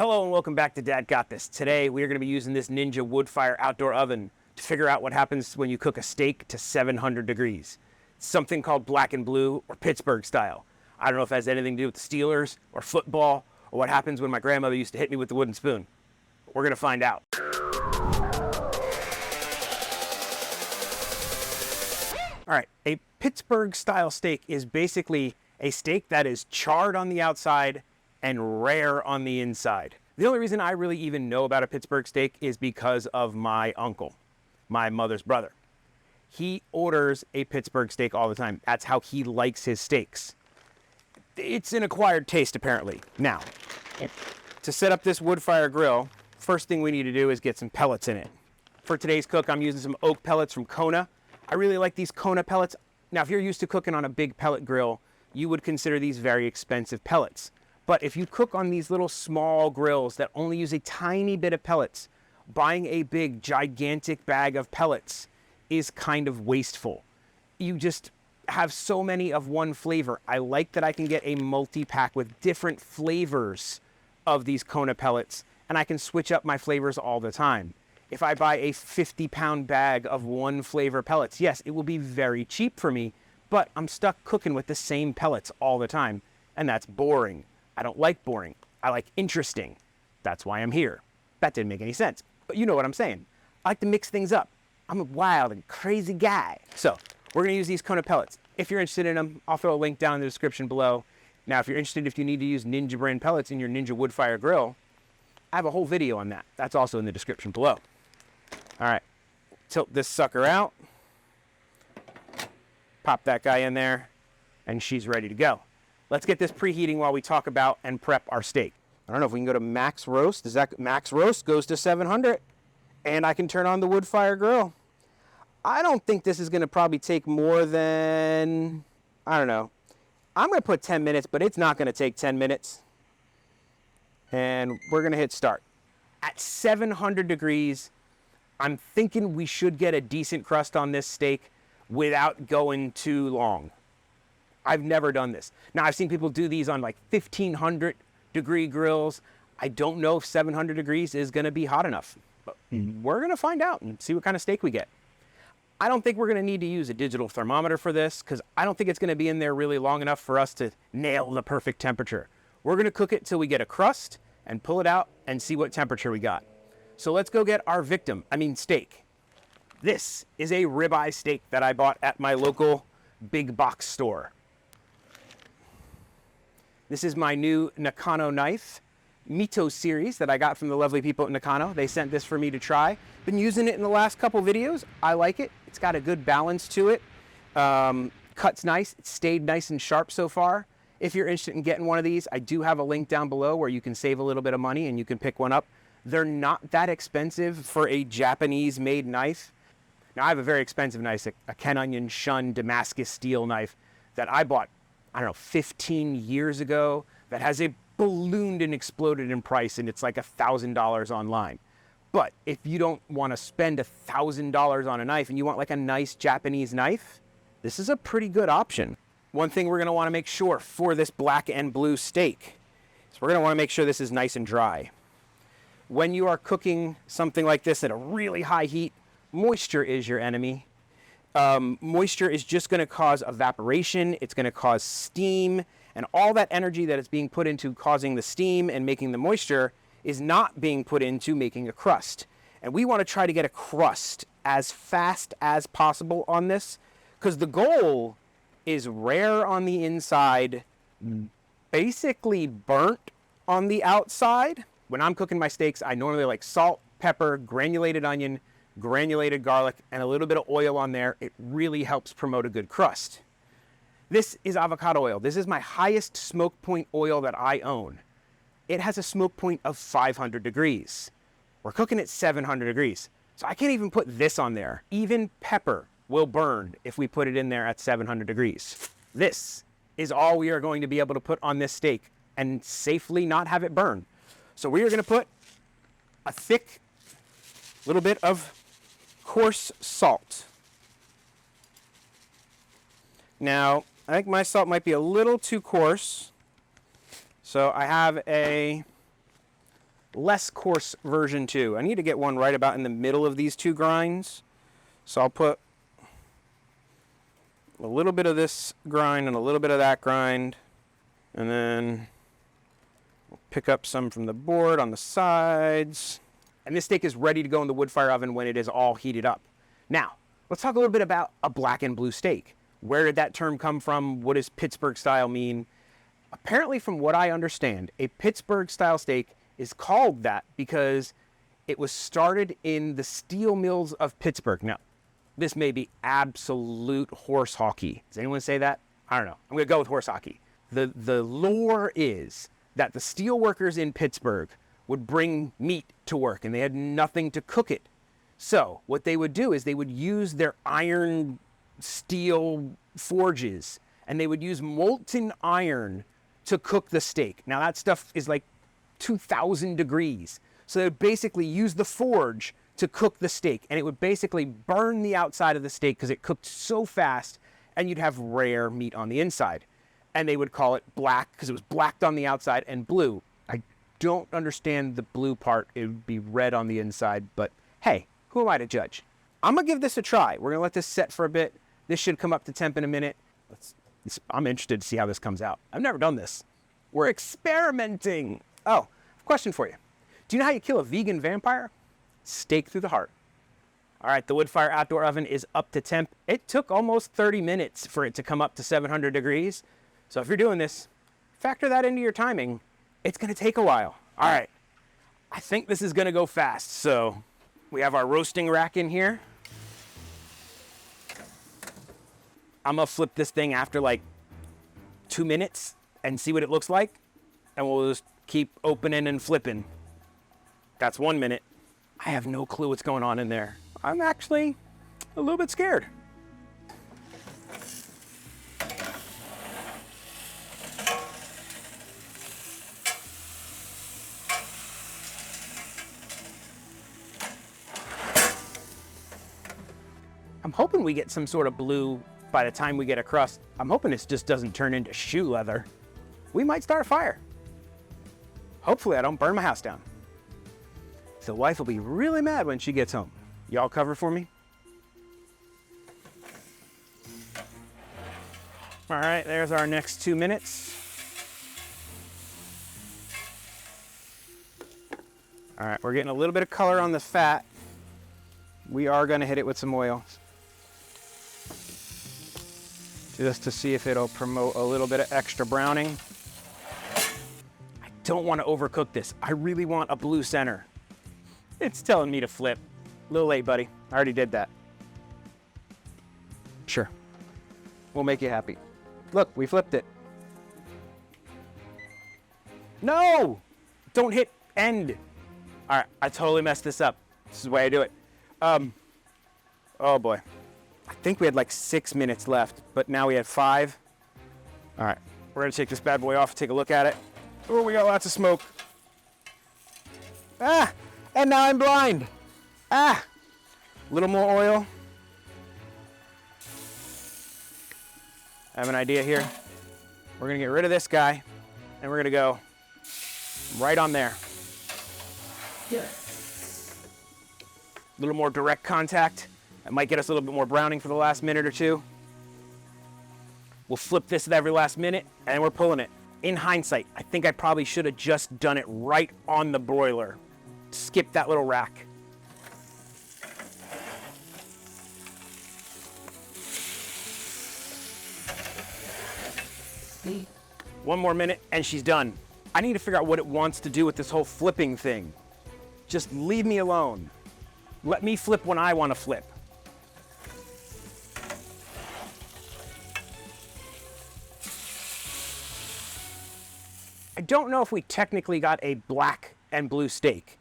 Hello and welcome back to Dad Got This. Today we are going to be using this Ninja Woodfire Outdoor Oven to figure out what happens when you cook a steak to 700 degrees. It's something called black and blue or Pittsburgh style. I don't know if it has anything to do with the Steelers or football or what happens when my grandmother used to hit me with the wooden spoon. But we're going to find out. All right, a Pittsburgh style steak is basically a steak that is charred on the outside and rare on the inside. The only reason I really even know about a Pittsburgh steak is because of my uncle, my mother's brother. He orders a Pittsburgh steak all the time. That's how he likes his steaks. It's an acquired taste, apparently. Now, to set up this wood fire grill, first thing we need to do is get some pellets in it. For today's cook, I'm using some oak pellets from Kona. I really like these Kona pellets. Now, if you're used to cooking on a big pellet grill, you would consider these very expensive pellets. But if you cook on these little small grills that only use a tiny bit of pellets, buying a big, gigantic bag of pellets is kind of wasteful. You just have so many of one flavor. I like that I can get a multi-pack with different flavors of these Kona pellets, and I can switch up my flavors all the time. If I buy a 50-pound bag of one flavor pellets, yes, it will be very cheap for me, but I'm stuck cooking with the same pellets all the time, and that's boring. I don't like boring. I like interesting. That's why I'm here. That didn't make any sense, but you know what I'm saying. I like to mix things up. I'm a wild and crazy guy. So we're gonna use these Kona pellets. If you're interested in them, I'll throw a link down in the description below. Now, if you're interested, if you need to use Ninja brand pellets in your Ninja Woodfire grill, I have a whole video on that. That's also in the description below. All right, tilt this sucker out. Pop that guy in there, and she's ready to go. Let's get this preheating while we talk about and prep our steak. I don't know if we can go to max roast. Max roast goes to 700, and I can turn on the wood fire grill. I don't think this is going to probably take more than, I don't know. I'm going to put 10 minutes, but it's not going to take 10 minutes. And we're going to hit start. At 700 degrees, I'm thinking we should get a decent crust on this steak without going too long. I've never done this. Now, I've seen people do these on like 1500 degree grills. I don't know if 700 degrees is gonna be hot enough, but we're gonna find out and see what kind of steak we get. I don't think we're gonna need to use a digital thermometer for this because I don't think it's gonna be in there really long enough for us to nail the perfect temperature. We're gonna cook it till we get a crust and pull it out and see what temperature we got. So let's go get our steak. This is a ribeye steak that I bought at my local big box store. This is my new Nakano knife, Mito series that I got from the lovely people at Nakano. They sent this for me to try. Been using it in the last couple videos. I like it. It's got a good balance to it. Cuts nice. It stayed nice and sharp so far. If you're interested in getting one of these, I do have a link down below where you can save a little bit of money and you can pick one up. They're not that expensive for a Japanese-made knife. Now, I have a very expensive knife, a Ken Onion Shun Damascus steel knife that I bought, I don't know, 15 years ago that has a ballooned and exploded in price, and it's like $1,000 online. But if you don't want to spend $1,000 on a knife and you want like a nice Japanese knife, this is a pretty good option. One thing we're going to want to make sure for this black and blue steak is we're going to want to make sure this is nice and dry. When you are cooking something like this at a really high heat, moisture is your enemy. Moisture is just going to cause evaporation. It's going to cause steam, and all that energy that is being put into causing the steam and making the moisture is not being put into making a crust. And we want to try to get a crust as fast as possible on this because the goal is rare on the inside, basically burnt on the outside. When I'm cooking my steaks, I normally like salt, pepper, granulated onion, granulated garlic, and a little bit of oil on there. It really helps promote a good crust. This is avocado oil. This is my highest smoke point oil that I own. It has a smoke point of 500 degrees. We're cooking at 700 degrees. So I can't even put this on there. Even pepper will burn if we put it in there at 700 degrees. This is all we are going to be able to put on this steak and safely not have it burn. So we are going to put a thick little bit of coarse salt. Now, I think my salt might be a little too coarse. So I have a less coarse version too. I need to get one right about in the middle of these two grinds. So I'll put a little bit of this grind and a little bit of that grind, and then we'll pick up some from the board on the sides. And this steak is ready to go in the wood fire oven when it is all heated up. Now, let's talk a little bit about a black and blue steak. Where did that term come from? What does Pittsburgh style mean? Apparently, from what I understand, a Pittsburgh style steak is called that because it was started in the steel mills of Pittsburgh. Now, this may be absolute horse hockey. Does anyone say that? I don't know. I'm going to go with horse hockey. The lore is that the steel workers in Pittsburgh would bring meat to work and they had nothing to cook it. So what they would do is they would use their iron steel forges and they would use molten iron to cook the steak. Now that stuff is like 2,000 degrees. So they would basically use the forge to cook the steak, and it would basically burn the outside of the steak because it cooked so fast, and you'd have rare meat on the inside. And they would call it black because it was blacked on the outside and blue. I don't understand the blue part. It would be red on the inside, but hey, who am I to judge? I'm gonna give this a try. We're gonna let this set for a bit. This should come up to temp in a minute. I'm interested to see how this comes out. I've never done this. We're experimenting. Oh, question for you. Do you know how you kill a vegan vampire? Steak through the heart. All right, the Woodfire Outdoor Oven is up to temp. It took almost 30 minutes for it to come up to 700 degrees. So if you're doing this, factor that into your timing. It's gonna take a while. All right, I think this is gonna go fast. So we have our roasting rack in here. I'm gonna flip this thing after like 2 minutes and see what it looks like. And we'll just keep opening and flipping. That's 1 minute. I have no clue what's going on in there. I'm actually a little bit scared. I'm hoping we get some sort of blue by the time we get a crust. I'm hoping this just doesn't turn into shoe leather. We might start a fire. Hopefully I don't burn my house down. The wife will be really mad when she gets home. Y'all cover for me? All right, there's our next 2 minutes. All right, we're getting a little bit of color on the fat. We are gonna hit it with some oil, just to see if it'll promote a little bit of extra browning. I don't want to overcook this. I really want a blue center. It's telling me to flip. A little late, buddy. I already did that. Sure. We'll make you happy. Look, we flipped it. No! Don't hit end. All right, I totally messed this up. This is the way I do it. Oh boy. I think we had like 6 minutes left, but now we have 5. All right, we're gonna take this bad boy off, take a look at it. Oh, we got lots of smoke. Ah, and now I'm blind. Ah, a little more oil. I have an idea here. We're gonna get rid of this guy, and we're gonna go right on there. Yeah. A little more direct contact. That might get us a little bit more browning for the last minute or two. We'll flip this at every last minute, and we're pulling it. In hindsight, I think I probably should have just done it right on the broiler. Skip that little rack. One more minute, and she's done. I need to figure out what it wants to do with this whole flipping thing. Just leave me alone. Let me flip when I want to flip. I don't know if we technically got a black and blue steak.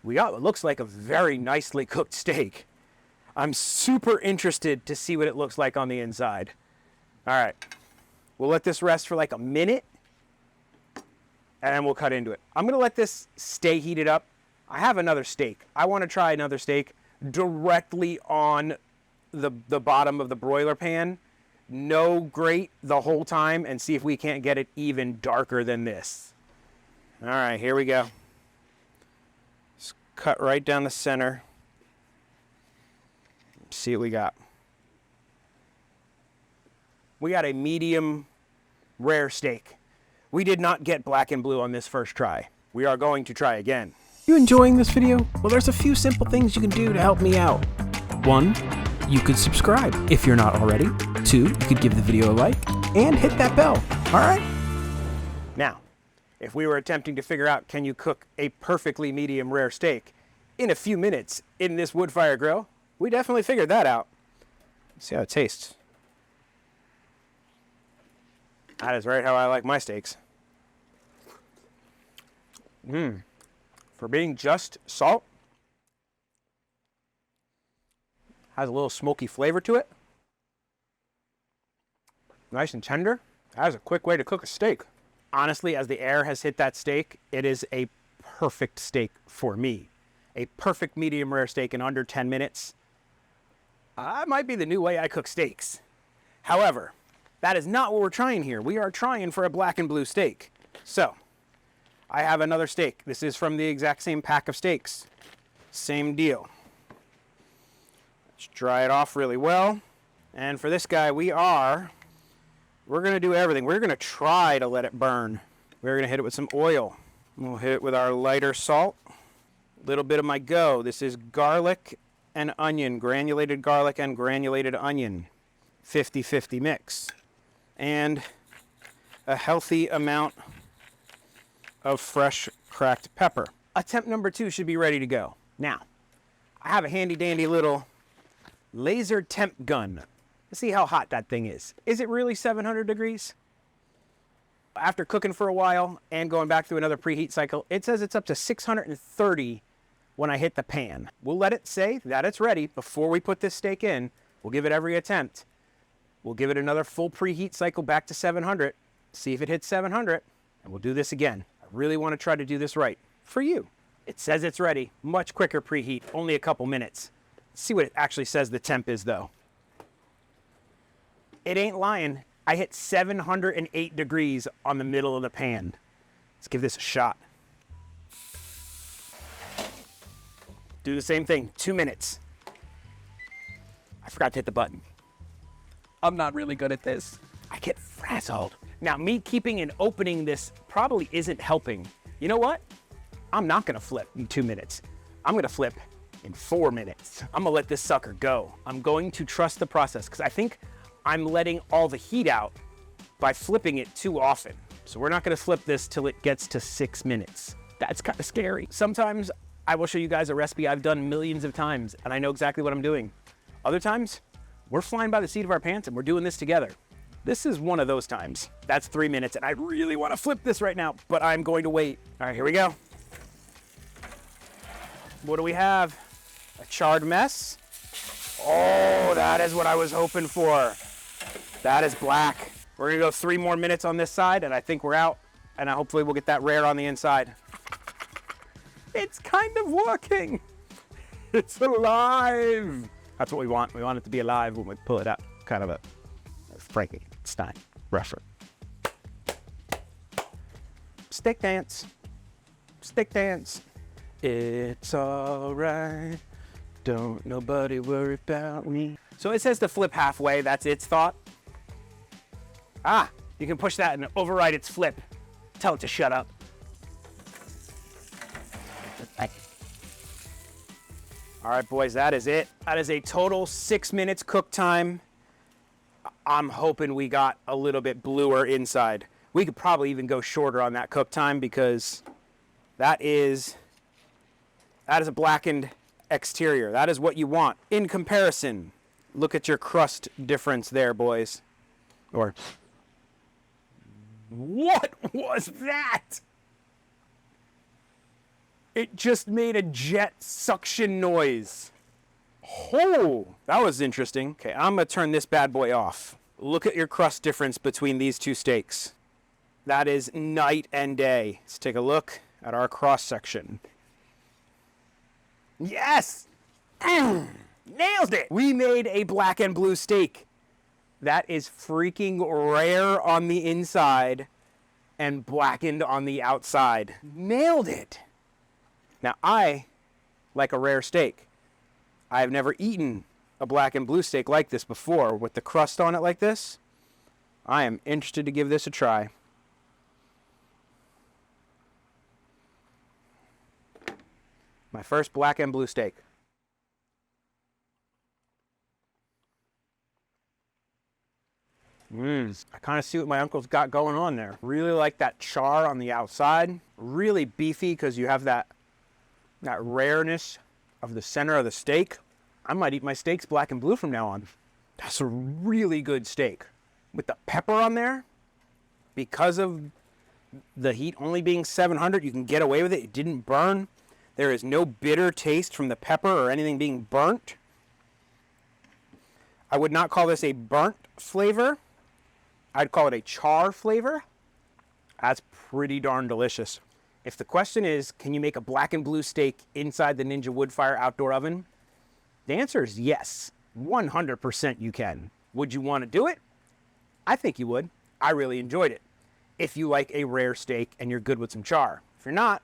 We got what looks like a very nicely cooked steak. I'm super interested to see what it looks like on the inside. All right, we'll let this rest for like a minute, and then we'll cut into it. I'm gonna let this stay heated up. I have another steak. I wanna try another steak directly on the bottom of the broiler pan. No grate the whole time, and see if we can't get it even darker than this. All right, here we go. cut right down the center. See what we got. We got a medium rare steak. We did not get black and blue on this first try. We are going to try again. You enjoying this video? Well, there's a few simple things you can do to help me out. 1, you could subscribe if you're not already. 2, you could give the video a like and hit that bell. All right? Now, if we were attempting to figure out can you cook a perfectly medium rare steak in a few minutes in this wood fire grill, we definitely figured that out. Let's see how it tastes. That is right how I like my steaks. For being just salt, has a little smoky flavor to it. Nice and tender. That is a quick way to cook a steak. Honestly, as the air has hit that steak, it is a perfect steak for me. A perfect medium rare steak in under 10 minutes. That might be the new way I cook steaks. However, that is not what we're trying here. We are trying for a black and blue steak. So, I have another steak. This is from the exact same pack of steaks. Same deal. Let's dry it off really well. And for this guy, we're going to do everything. We're going to try to let it burn. We're going to hit it with some oil. We'll hit it with our lighter salt. A little bit of my go. This is garlic and onion, granulated garlic and granulated onion. 50-50 mix. And a healthy amount of fresh cracked pepper. Attempt number 2 should be ready to go. Now, I have a handy dandy little laser temp gun. Let's see how hot that thing is. Is it really 700 degrees? After cooking for a while and going back through another preheat cycle, it says it's up to 630 when I hit the pan. We'll let it say that it's ready before we put this steak in. We'll give it every attempt. We'll give it another full preheat cycle back to 700, see if it hits 700, and we'll do this again. I really want to try to do this right for you. It says it's ready, much quicker preheat, only a couple minutes. Let's see what it actually says the temp is though. It ain't lying. I hit 708 degrees on the middle of the pan. Let's give this a shot. Do the same thing, 2 minutes. I forgot to hit the button. I'm not really good at this. I get frazzled. Now, me keeping and opening this probably isn't helping. You know what? I'm not gonna flip in 2 minutes. I'm gonna flip in 4 minutes. I'm gonna let this sucker go. I'm going to trust the process because I think I'm letting all the heat out by flipping it too often. So we're not gonna flip this till it gets to 6 minutes. That's kind of scary. Sometimes I will show you guys a recipe I've done millions of times and I know exactly what I'm doing. Other times, we're flying by the seat of our pants and we're doing this together. This is one of those times. That's 3 minutes and I really want to flip this right now, but I'm going to wait. All right, here we go. What do we have? A charred mess. Oh, that is what I was hoping for. That is black. We're gonna go 3 more minutes on this side and I think we're out and hopefully we'll get that rare on the inside. It's kind of working. It's alive. That's what we want. We want it to be alive when we pull it out. Kind of a Frankenstein reference. Stick dance. Stick dance. It's all right. Don't nobody worry about me. So it says to flip halfway. That's its thought. Ah, you can push that and override its flip. Tell it to shut up. All right, boys, that is it. That is a total 6 minutes cook time. I'm hoping we got a little bit bluer inside. We could probably even go shorter on that cook time because that is a blackened exterior. That is what you want. In comparison, look at your crust difference there, boys. Or, what was that? It just made a jet suction noise. Oh, that was interesting. Okay, I'm gonna turn this bad boy off. Look at your crust difference between these two steaks. That is night and day. Let's take a look at our cross section. Yes! Nailed it! We made a black and blue steak. That is freaking rare on the inside and blackened on the outside. Nailed it! Now I like a rare steak. I've never eaten a black and blue steak like this before with the crust on it like this. I am interested to give this a try. My first black and blue steak. I kind of see what my uncle's got going on there. Really like that char on the outside. Really beefy because you have that rareness of the center of the steak. I might eat my steaks black and blue from now on. That's a really good steak. With the pepper on there, because of the heat only being 700, you can get away with it. It didn't burn. There is no bitter taste from the pepper or anything being burnt. I would not call this a burnt flavor. I'd call it a char flavor. That's pretty darn delicious. If the question is, can you make a black and blue steak inside the Ninja Woodfire Outdoor Oven? The answer is yes. 100% you can. Would you want to do it? I think you would. I really enjoyed it. If you like a rare steak and you're good with some char. If you're not,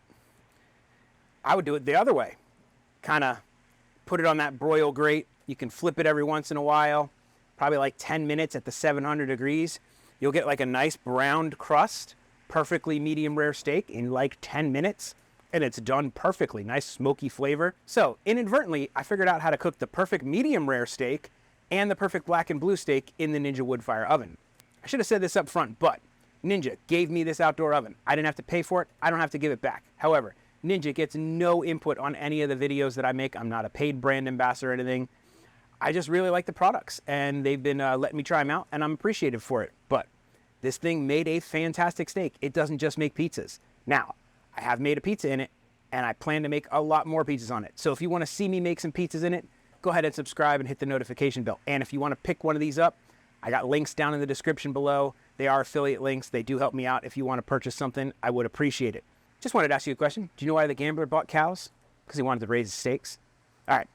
I would do it the other way. Kind of put it on that broil grate. You can flip it every once in a while. Probably like 10 minutes at the 700 degrees. You'll get like a nice browned crust, perfectly medium rare steak in like 10 minutes. And it's done perfectly. Nice smoky flavor. So inadvertently, I figured out how to cook the perfect medium rare steak and the perfect black and blue steak in the Ninja Woodfire oven. I should have said this up front, but Ninja gave me this outdoor oven. I didn't have to pay for it. I don't have to give it back. However, Ninja gets no input on any of the videos that I make. I'm not a paid brand ambassador or anything. I just really like the products, and they've been letting me try them out, and I'm appreciative for it. But this thing made a fantastic steak. It doesn't just make pizzas. Now, I have made a pizza in it, and I plan to make a lot more pizzas on it. So if you want to see me make some pizzas in it, go ahead and subscribe and hit the notification bell. And if you want to pick one of these up, I got links down in the description below. They are affiliate links. They do help me out. If you want to purchase something, I would appreciate it. Just wanted to ask you a question. Do you know why the gambler bought cows? Because he wanted to raise his stakes. All right.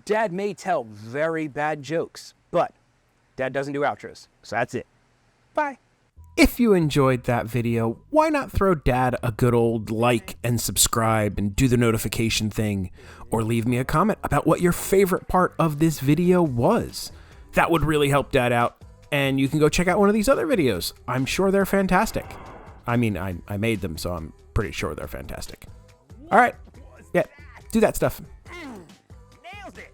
Dad may tell very bad jokes, but Dad doesn't do outros. So that's it. Bye. If you enjoyed that video, why not throw Dad a good old like and subscribe and do the notification thing, or leave me a comment about what your favorite part of this video was. That would really help Dad out, and you can go check out one of these other videos. I'm sure they're fantastic. I mean, I made them, so I'm pretty sure they're fantastic. All right. Yeah, do that stuff.